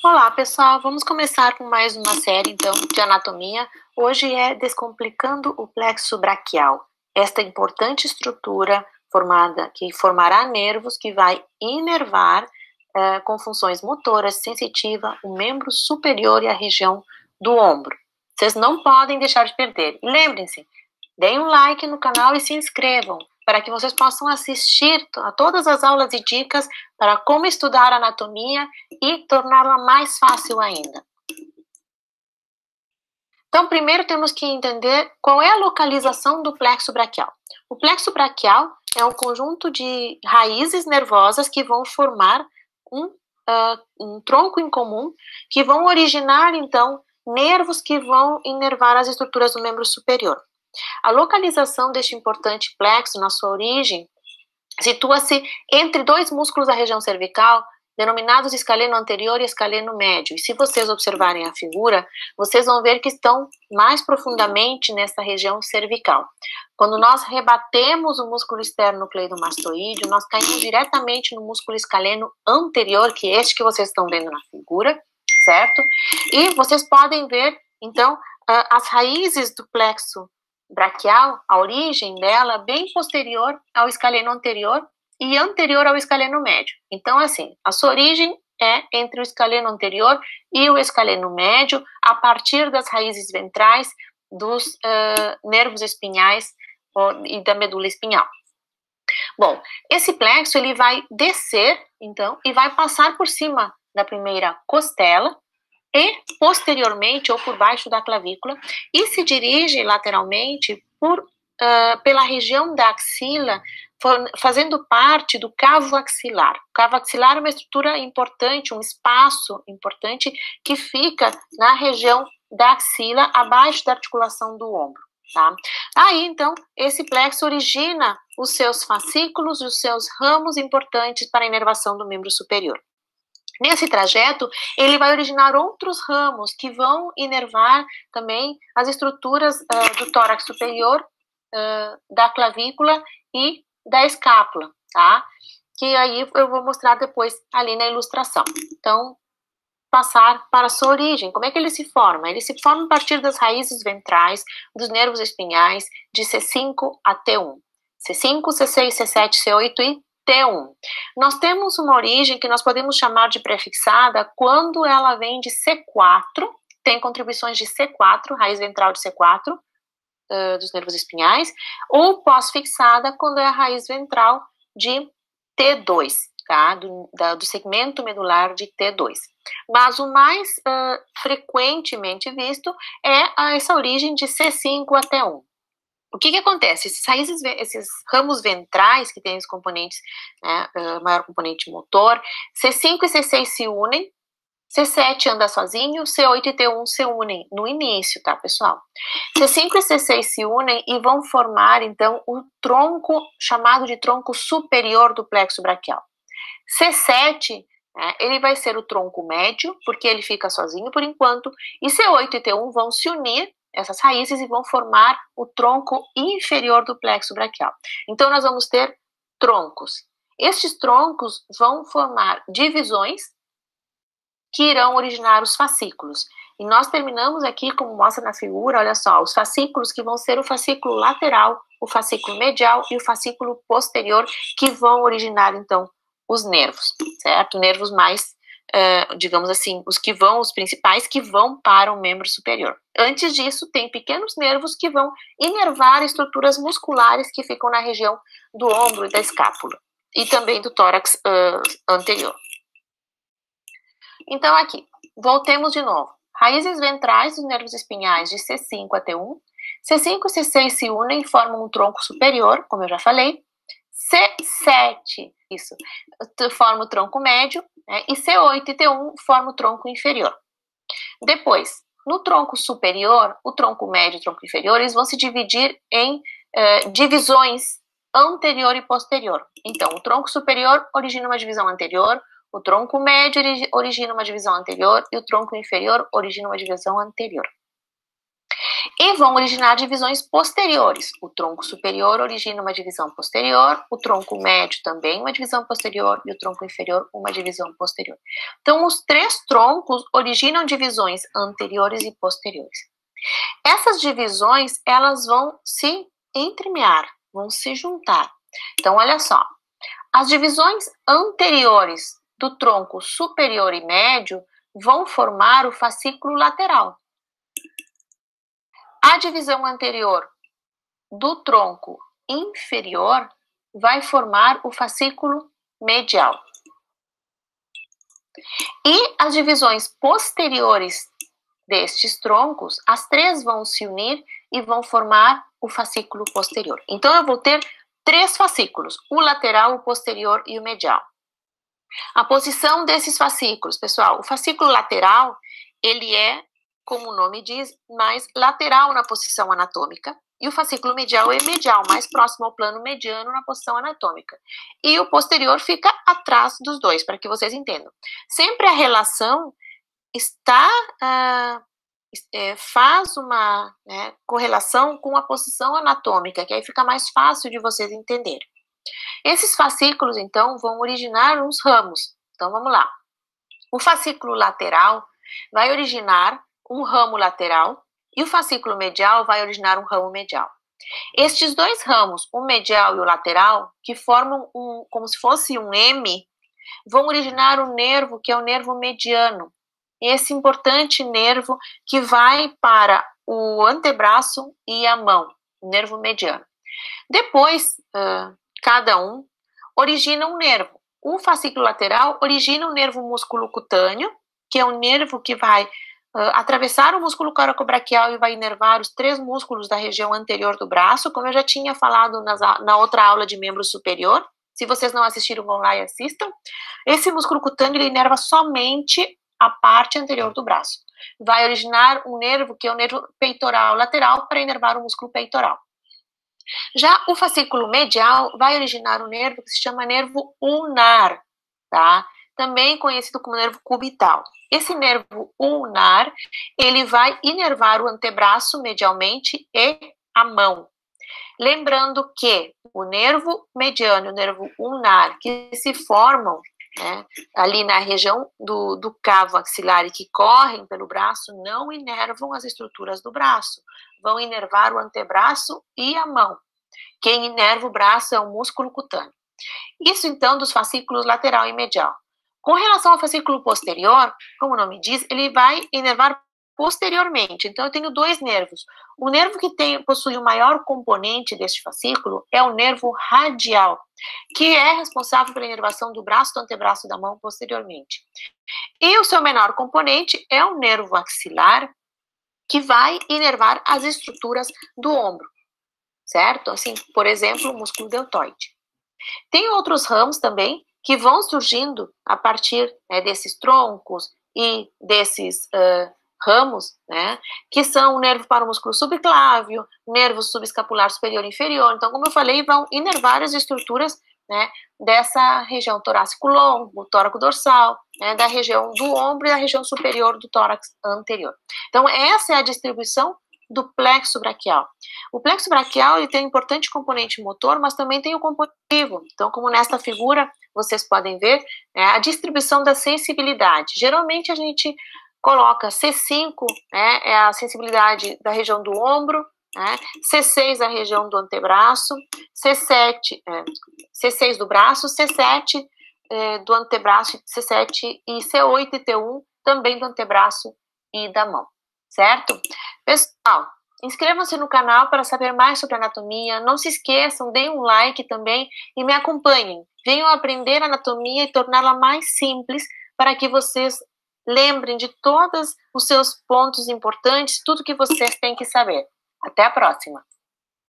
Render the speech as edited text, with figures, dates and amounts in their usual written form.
Olá, pessoal. Vamos começar com mais uma série, então, de anatomia. Hoje é Descomplicando o plexo braquial. Esta importante estrutura que formará nervos que vai inervar com funções motoras, sensitiva, o membro superior e a região do ombro. Vocês não podem deixar de perder. E lembrem-se, deem um like no canal e se inscrevam, para que vocês possam assistir a todas as aulas e dicas para como estudar anatomia e torná-la mais fácil ainda. Então, primeiro temos que entender qual é a localização do plexo braquial. O plexo braquial é um conjunto de raízes nervosas que vão formar um tronco em comum, que vão originar, então, nervos que vão inervar as estruturas do membro superior. A localização deste importante plexo, na sua origem, situa-se entre dois músculos da região cervical, denominados escaleno anterior e escaleno médio. E se vocês observarem a figura, vocês vão ver que estão mais profundamente nessa região cervical. Quando nós rebatemos o músculo externo cleidomastoideo, nós caímos diretamente no músculo escaleno anterior, que é este que vocês estão vendo na figura, certo? E vocês podem ver, então, as raízes do plexo braquial, a origem dela bem posterior ao escaleno anterior e anterior ao escaleno médio. Então, assim, a sua origem é entre o escaleno anterior e o escaleno médio, a partir das raízes ventrais dos nervos espinhais e da medula espinhal. Bom, esse plexo ele vai descer, então, e vai passar por cima da primeira costela, e posteriormente ou por baixo da clavícula, e se dirige lateralmente pela região da axila, fazendo parte do cavo axilar. O cavo axilar é uma estrutura importante, um espaço importante que fica na região da axila, abaixo da articulação do ombro. Tá? Aí, então, esse plexo origina os seus fascículos e os seus ramos importantes para a inervação do membro superior. Nesse trajeto, ele vai originar outros ramos que vão inervar também as estruturas do tórax superior, da clavícula e da escápula, tá? Que aí eu vou mostrar depois ali na ilustração. Então, passar para a sua origem. Como é que ele se forma? Ele se forma a partir das raízes ventrais, dos nervos espinhais, de C5 a T1. C5, C6, C7, C8 e T1. Nós temos uma origem que nós podemos chamar de prefixada quando ela vem de C4, tem contribuições de C4, raiz ventral de C4, dos nervos espinhais, ou pós-fixada quando é a raiz ventral de T2, tá? Do segmento medular de T2. Mas o mais frequentemente visto é essa origem de C5 a T1. O que acontece? Esses ramos ventrais, que tem os componentes, né, maior componente motor, C5 e C6 se unem, C7 anda sozinho, C8 e T1 se unem no início, tá, pessoal? C5 e C6 se unem e vão formar, então, o tronco chamado de tronco superior do plexo braquial. C7, né, ele vai ser o tronco médio, porque ele fica sozinho por enquanto, e C8 e T1 vão se unir, essas raízes, e vão formar o tronco inferior do plexo braquial. Então, nós vamos ter troncos. Estes troncos vão formar divisões que irão originar os fascículos. E nós terminamos aqui, como mostra na figura, olha só, os fascículos que vão ser o fascículo lateral, o fascículo medial e o fascículo posterior, que vão originar, então, os nervos, certo? Nervos mais, digamos assim, os principais que vão para o membro superior. Antes disso, tem pequenos nervos que vão inervar estruturas musculares que ficam na região do ombro e da escápula, e também do tórax anterior. Então, aqui, voltemos de novo. Raízes ventrais dos nervos espinhais de C5 a T1. C5 e C6 se unem e formam um tronco superior, como eu já falei. C7, isso, forma o tronco médio, né? E C8 e T1 forma o tronco inferior. Depois, no tronco superior, o tronco médio e o tronco inferior, eles vão se dividir em divisões anterior e posterior. Então, o tronco superior origina uma divisão anterior, o tronco médio origina uma divisão anterior e o tronco inferior origina uma divisão anterior. E vão originar divisões posteriores. O tronco superior origina uma divisão posterior, o tronco médio também uma divisão posterior e o tronco inferior uma divisão posterior. Então, os três troncos originam divisões anteriores e posteriores. Essas divisões, elas vão se entremear, vão se juntar. Então, olha só, as divisões anteriores do tronco superior e médio vão formar o fascículo lateral. A divisão anterior do tronco inferior vai formar o fascículo medial. E as divisões posteriores destes troncos, as três vão se unir e vão formar o fascículo posterior. Então, eu vou ter três fascículos, o lateral, o posterior e o medial. A posição desses fascículos, pessoal, o fascículo lateral, ele é, como o nome diz, mais lateral na posição anatômica, e o fascículo medial é medial, mais próximo ao plano mediano na posição anatômica. E o posterior fica atrás dos dois, para que vocês entendam. Sempre a relação faz uma correlação com a posição anatômica, que aí fica mais fácil de vocês entenderem. Esses fascículos, então, vão originar uns ramos. Então, vamos lá. O fascículo lateral vai originar um ramo lateral e o fascículo medial vai originar um ramo medial. Estes dois ramos, o medial e o lateral, que formam como se fosse um M, vão originar um nervo que é o nervo mediano. Esse importante nervo que vai para o antebraço e a mão, o nervo mediano. Depois, cada um origina um nervo. O fascículo lateral origina um nervo músculo-cutâneo, que é um nervo que vai atravessar o músculo coracobraquial e vai inervar os três músculos da região anterior do braço, como eu já tinha falado na outra aula de membro superior. Se vocês não assistiram, vão lá e assistam. Esse músculo cutâneo, ele inerva somente a parte anterior do braço. Vai originar um nervo, que é o nervo peitoral lateral, para inervar o músculo peitoral. Já o fascículo medial vai originar um nervo que se chama nervo ulnar, tá? Também conhecido como nervo cubital. Esse nervo ulnar, ele vai inervar o antebraço medialmente e a mão. Lembrando que o nervo mediano e o nervo ulnar, que se formam ali na região do cavo axilar e que correm pelo braço, não inervam as estruturas do braço, vão inervar o antebraço e a mão. Quem inerva o braço é o músculo cutâneo. Isso, então, dos fascículos lateral e medial. Com relação ao fascículo posterior, como o nome diz, ele vai inervar posteriormente. Então, eu tenho dois nervos. O nervo que possui o maior componente deste fascículo é o nervo radial, que é responsável pela inervação do braço, do antebraço e da mão posteriormente. E o seu menor componente é o nervo axilar, que vai inervar as estruturas do ombro, certo? Assim, por exemplo, o músculo deltoide. Tem outros ramos também que vão surgindo a partir desses troncos e desses ramos, que são o nervo para o músculo subclávio, nervo subescapular superior e inferior. Então, como eu falei, vão inervar as estruturas dessa região torácico-longo, tóraco-dorsal, da região do ombro e da região superior do tórax anterior. Então, essa é a distribuição do plexo braquial. O plexo braquial, ele tem um importante componente motor, mas também tem o componente motivo. Então, como nesta figura, vocês podem ver, a distribuição da sensibilidade. Geralmente, a gente coloca C5, é a sensibilidade da região do ombro, C6 a região do antebraço, C6 do braço, C7 do antebraço, C7 e C8 e T1 também do antebraço e da mão, certo? Pessoal, inscrevam-se no canal para saber mais sobre anatomia, não se esqueçam, deem um like também e me acompanhem. Venham aprender anatomia e torná-la mais simples para que vocês lembrem de todos os seus pontos importantes, tudo que vocês têm que saber. Até a próxima!